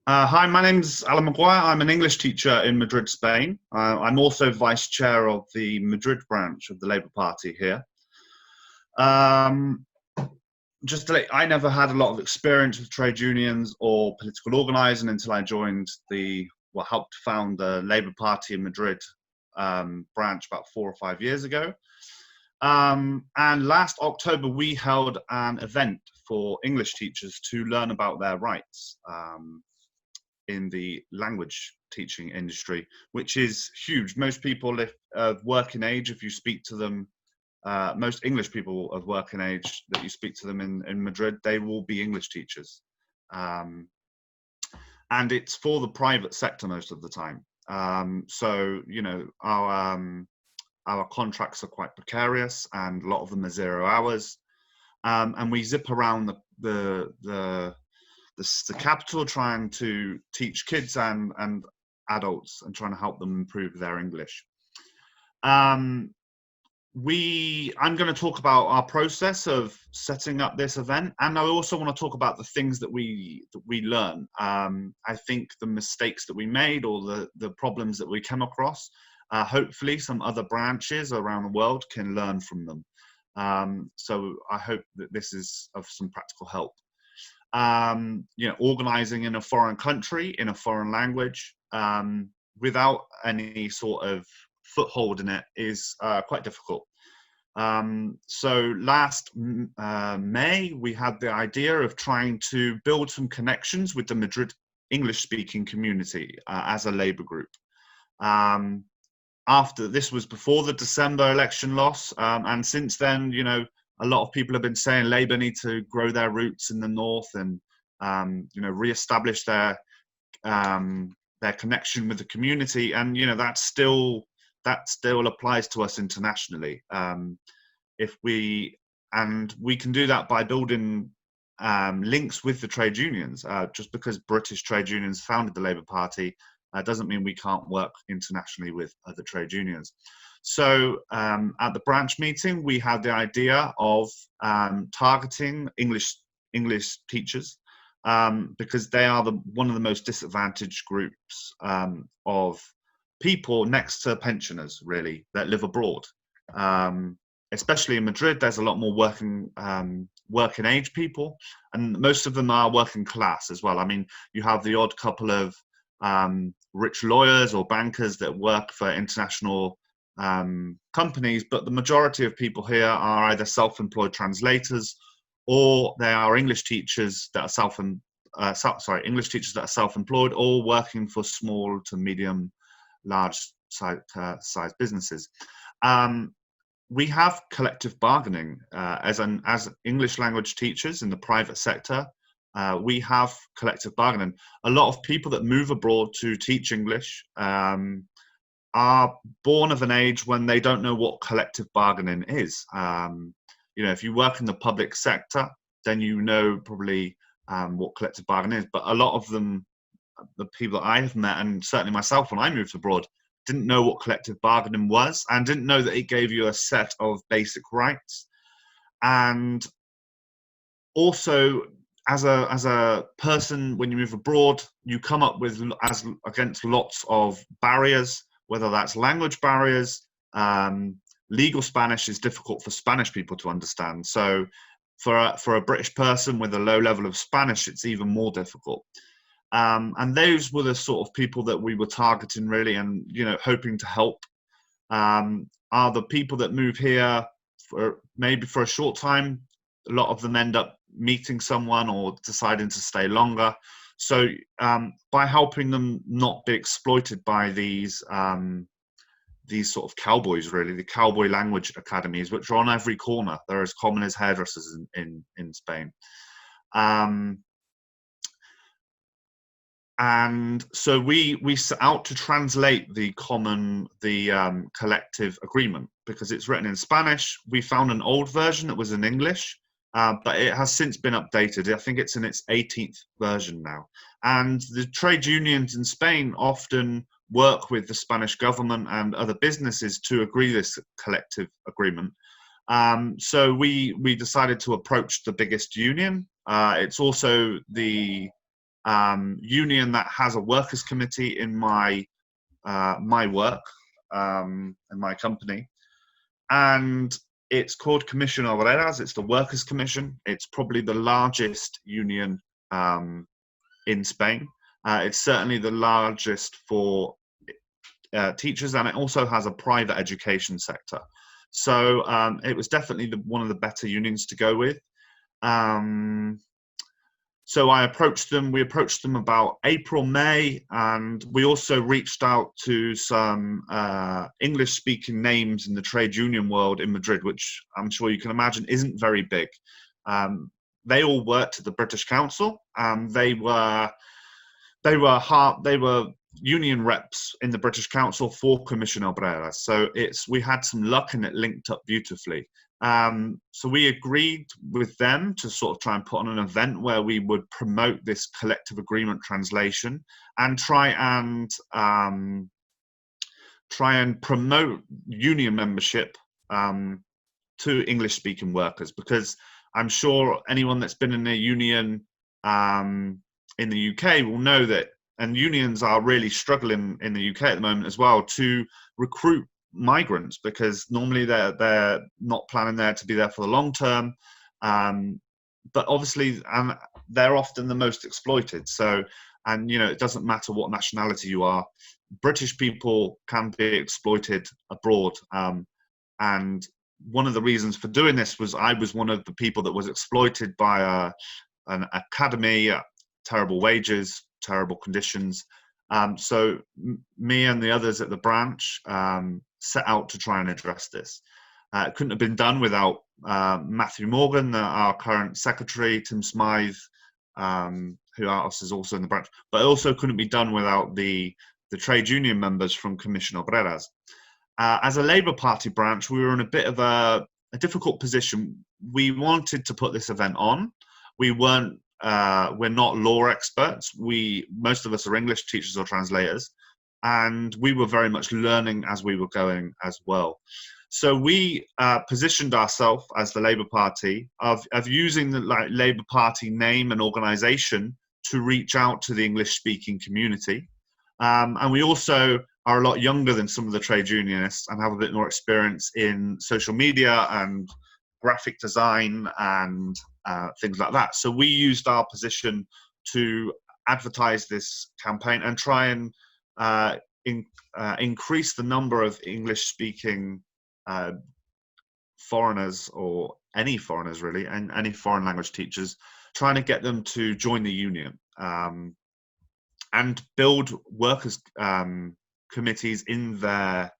Hi, my name's Alan McGuire. I'm an English teacher in Madrid, Spain. I'm also vice chair of the Madrid branch of the Labour Party here. Um, I never had a lot of experience with trade unions or political organising until I joined helped found the Labour Party in Madrid branch about 4 or 5 years ago. And last October, we held an event for English teachers to learn about their rights. In the language teaching industry, which is huge. Most people of working age, if you speak to them, most English people of working age that you speak to them in Madrid, they will be English teachers. And it's for the private sector most of the time. So, you know, our contracts are quite precarious and a lot of them are 0 hours. And we zip around the capital trying to teach kids and adults and trying to help them improve their English. I'm going to talk about our process of setting up this event, and I also want to talk about the things that we learn. I think the mistakes that we made or the problems that we came across, hopefully some other branches around the world can learn from them. So I hope that this is of some practical help. Organizing in a foreign country, in a foreign language, without any sort of foothold in it is quite difficult. So last May, we had the idea of trying to build some connections with the Madrid English-speaking community as a Labour group. After this was before the December election loss, and since then, you know, a lot of people have been saying Labour need to grow their roots in the north and re-establish their connection with the community, and you know that still applies to us internationally. If we can do that by building links with the trade unions. Just because British trade unions founded the Labour Party doesn't mean we can't work internationally with other trade unions. So at the branch meeting, we had the idea of targeting English teachers because they are one of the most disadvantaged groups of people next to pensioners, really, that live abroad. Especially in Madrid, there's a lot more working age people, and most of them are working class as well. I mean, you have the odd couple of rich lawyers or bankers that work for international companies, but the majority of people here are either self-employed translators or they are English teachers that are English teachers that are self-employed or working for small to medium, large size businesses. We have collective bargaining as English language teachers in the private sector. We have collective bargaining. A lot of people that move abroad to teach English are born of an age when they don't know what collective bargaining is. If you work in the public sector, then you know probably what collective bargaining is. But a lot of them, the people that I have met, and certainly myself when I moved abroad, didn't know what collective bargaining was and didn't know that it gave you a set of basic rights. And also, as a person, when you move abroad, you come up with against lots of barriers, whether that's language barriers. Legal Spanish is difficult for Spanish people to understand. So for a British person with a low level of Spanish, it's even more difficult. And those were the sort of people that we were targeting, really, and hoping to help. Are the people that move here maybe for a short time. A lot of them end up meeting someone or deciding to stay longer. So by helping them not be exploited by these sort of cowboys, really, the cowboy language academies, which are on every corner. They're as common as hairdressers in Spain. And so we set out to translate the collective agreement because it's written in Spanish. We found an old version that was in English, but it has since been updated. I think it's in its 18th version now. And the trade unions in Spain often work with the Spanish government and other businesses to agree this collective agreement. So we decided to approach the biggest union. It's also the union that has a workers' committee in my work, in my company, and it's called Comisión Obreras. It's the Workers' Commission. It's probably the largest union in Spain. It's certainly the largest for teachers, and it also has a private education sector. So it was definitely one of the better unions to go with. So I approached them. We approached them about April, May, and we also reached out to some English-speaking names in the trade union world in Madrid, which I'm sure you can imagine isn't very big. They all worked at the British Council, and they were union reps in the British Council for Comisión Obreras. So we had some luck, and it linked up beautifully. So we agreed with them to sort of try and put on an event where we would promote this collective agreement translation and try and promote union membership to English-speaking workers, because I'm sure anyone that's been in a union in the UK will know that, and unions are really struggling in the UK at the moment as well to recruit migrants, because normally they're not planning there to be there for the long term, but obviously they're often the most exploited. So, and it doesn't matter what nationality you are, British people can be exploited abroad, and one of the reasons for doing this was I was one of the people that was exploited by an academy, terrible wages, terrible conditions. So me and the others at the branch set out to try and address this. It couldn't have been done without Matthew Morgan, our current secretary, Tim Smythe, who is also in the branch, but it also couldn't be done without the trade union members from Comisión Obreras. As a Labour Party branch, we were in a bit of a difficult position. We wanted to put this event on. We're not law experts. Most of us are English teachers or translators, and we were very much learning as we were going as well. So we positioned ourselves as the Labour Party of using the Labour Party name and organisation to reach out to the English-speaking community. And we also are a lot younger than some of the trade unionists and have a bit more experience in social media and graphic design and things like that. So we used our position to advertise this campaign and try and increase the number of English-speaking foreigners, or any foreigners really, and any foreign language teachers, trying to get them to join the union and build workers' committees in their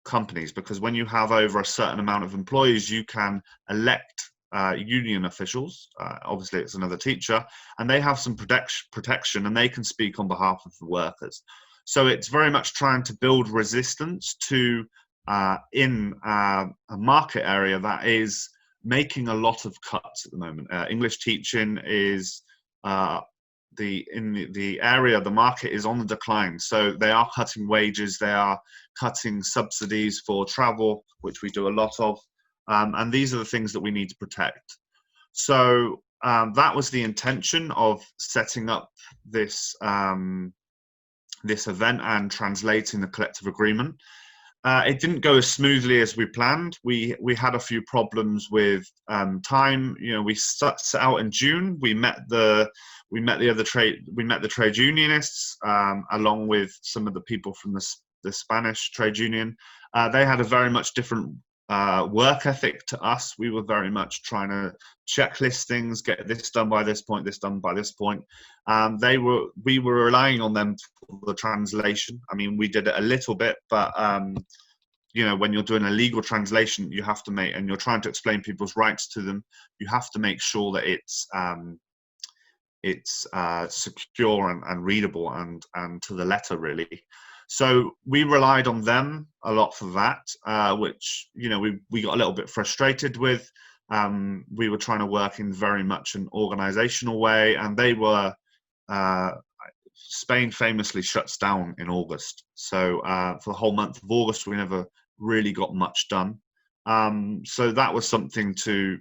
companies, because when you have over a certain amount of employees, you can elect union officials. Obviously, it's another teacher, and they have some protection, and they can speak on behalf of the workers. So it's very much trying to build resistance to in a market area that is making a lot of cuts at the moment. English teaching is the area, the market is on the decline. So they are cutting wages, they are cutting subsidies for travel, which we do a lot of, and these are the things that we need to protect. So that was the intention of setting up this this event and translating the collective agreement. It didn't go as smoothly as we planned. We had a few problems with time. We set out in June. We met the trade unionists along with some of the people from the Spanish trade union. They had a very much different work ethic to us. We were very much trying to checklist things, get this done by this point, this done by this point. We were relying on them for the translation. I mean, we did it a little bit, but when you're doing a legal translation, you have to make, and you're trying to explain people's rights to them, you have to make sure that it's secure and readable and to the letter, really. So we relied on them a lot for that, which we got a little bit frustrated with. We were trying to work in very much an organizational way, and they were Spain famously shuts down in August. So for the whole month of August, we never really got much done. So that was something to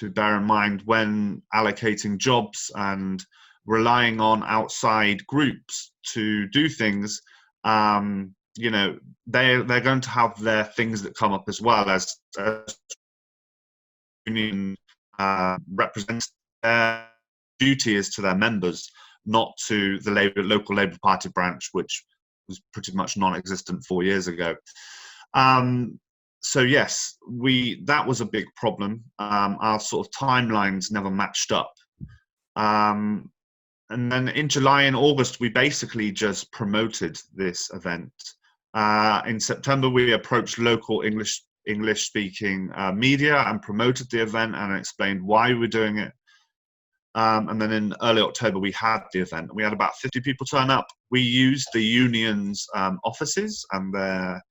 bear in mind when allocating jobs and relying on outside groups to do things. You know, they're going to have their things that come up as well as union represents. Their duty is to their members, not to the local Labour Party branch, which was pretty much non-existent 4 years ago. So yes, that was a big problem. Our sort of timelines never matched up. And then in July and August, we basically just promoted this event. In September, we approached local English-speaking media and promoted the event and explained why we were doing it. And then in early October, we had the event. We had about 50 people turn up. We used the union's offices and their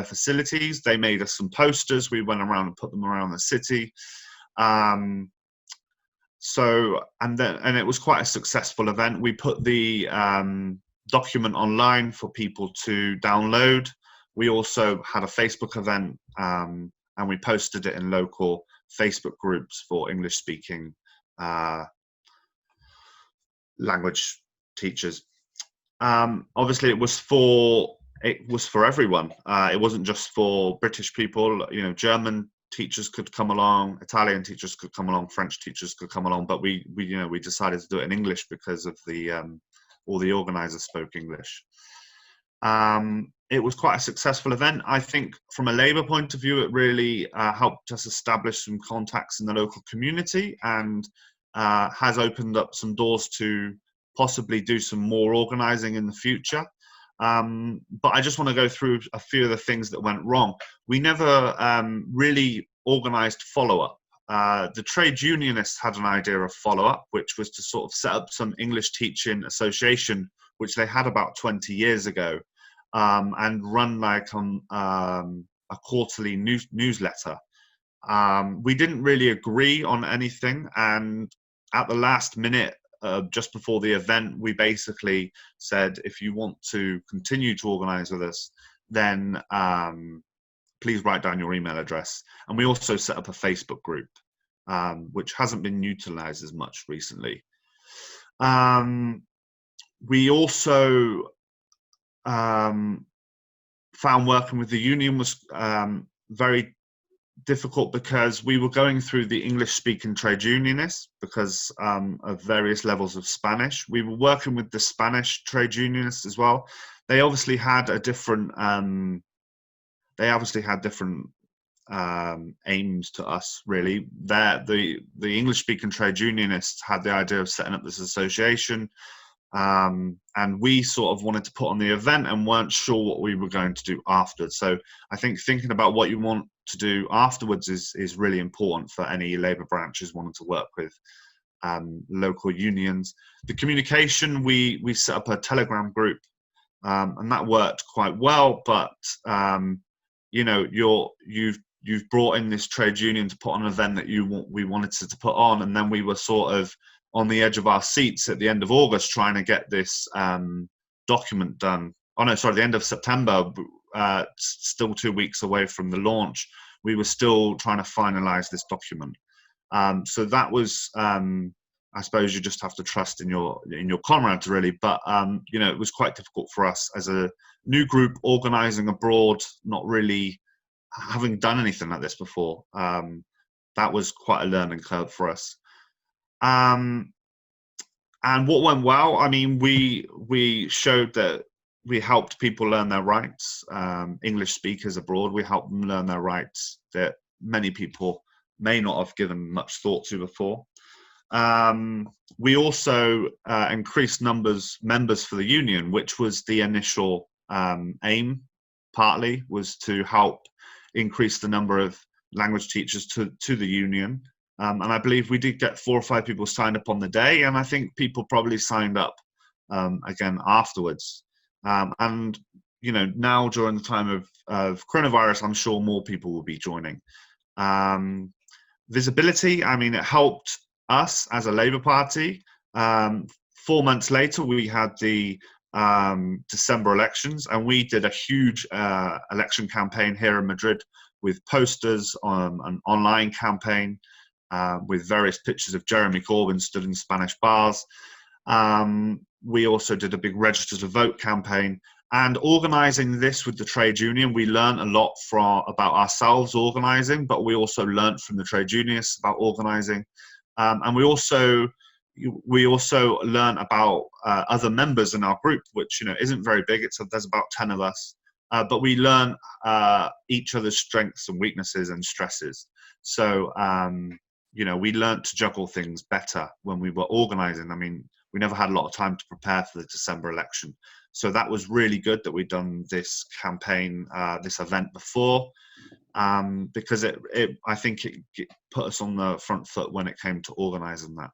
facilities. They made us some posters. We went around and put them around the city. And it was quite a successful event. We put the document online for people to download. We also had a Facebook event, and we posted it in local Facebook groups for English-speaking language teachers. Obviously, it was for everyone. It wasn't just for British people. You know, German teachers could come along, Italian teachers could come along, French teachers could come along. But we decided to do it in English because of all the organisers spoke English. It was quite a successful event. I think from a Labour point of view, it really helped us establish some contacts in the local community and has opened up some doors to possibly do some more organising in the future. But I just want to go through a few of the things that went wrong. We never really organised follow-up. The trade unionists had an idea of follow-up, which was to sort of set up some English teaching association, which they had about 20 years ago, and run like a quarterly newsletter. We didn't really agree on anything, and at the last minute, just before the event, we basically said, if you want to continue to organise with us, then please write down your email address. And we also set up a Facebook group, which hasn't been utilised as much recently. We also found working with the union was very difficult because we were going through the English-speaking trade unionists because of various levels of Spanish. We were working with the Spanish trade unionists as well. They obviously had a different. Aims to us, really. The English-speaking trade unionists had the idea of setting up this association, and we sort of wanted to put on the event and weren't sure what we were going to do afterwards. So I think thinking about what you want to do afterwards is really important for any Labour branches wanting to work with local unions. The communication, we set up a Telegram group, and that worked quite well. But you know, you've brought in this trade union to put on an event that we wanted to put on, and then we were sort of on the edge of our seats at the end of August trying to get this document done. Oh no, sorry, the end of September, still 2 weeks away from the launch. We were still trying to finalise this document. So that was, I suppose you just have to trust in your comrades, really. But you know, it was quite difficult for us as a new group organising abroad, not really having done anything like this before. That was quite a learning curve for us. And what went well, I mean, we showed that we helped people learn their rights. English speakers abroad, we helped them learn their rights that many people may not have given much thought to before. We also increased members for the union, which was the initial aim, partly, was to help increase the number of language teachers to the union. And I believe we did get 4 or 5 people signed up on the day, and I think people probably signed up again afterwards. And you know, now during the time of coronavirus, I'm sure more people will be joining. Visibility, I mean, it helped us as a Labour Party. 4 months later, we had the December elections, and we did a huge election campaign here in Madrid with posters on an online campaign. with various pictures of Jeremy Corbyn stood in Spanish bars. We also did a big register to vote campaign, and organising this with the trade union, we learned a lot about ourselves organising, but we also learned from the trade unionists about organising, and we also learn about other members in our group, which isn't very big. There's about 10 of us, but we learn each other's strengths and weaknesses and stresses. So we learned to juggle things better when we were organising. I mean, we never had a lot of time to prepare for the December election, so that was really good that we'd done this campaign, this event before. Because I think it put us on the front foot when it came to organising that.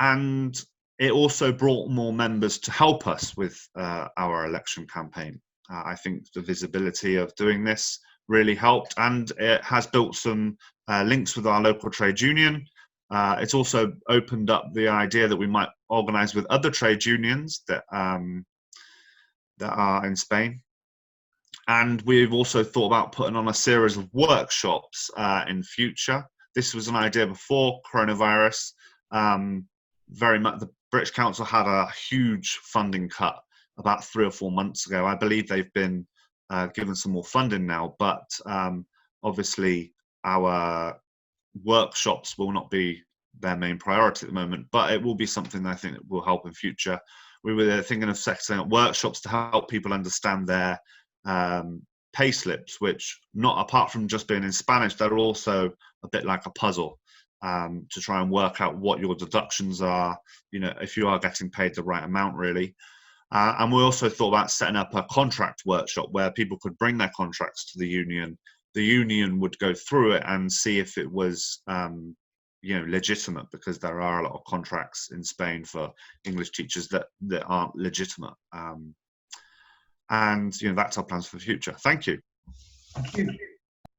And it also brought more members to help us with our election campaign. I think the visibility of doing this really helped, and it has built some links with our local trade union. It's also opened up the idea that we might organise with other trade unions that are in Spain. And we've also thought about putting on a series of workshops in future. This was an idea before coronavirus. Very much, the British Council had a huge funding cut about 3 or 4 months ago. I believe they've been given some more funding now, but obviously our workshops will not be their main priority at the moment, but it will be something that I think will help in future. We were thinking of setting up workshops to help people understand their pay slips, which, not apart from just being in Spanish, they're also a bit like a puzzle, to try and work out what your deductions are, if you are getting paid the right amount, really. And we also thought about setting up a contract workshop where people could bring their contracts to the union. The union would go through it and see if it was legitimate, because there are a lot of contracts in Spain for English teachers that aren't legitimate. And that's our plans for the future. Thank you. Thank you.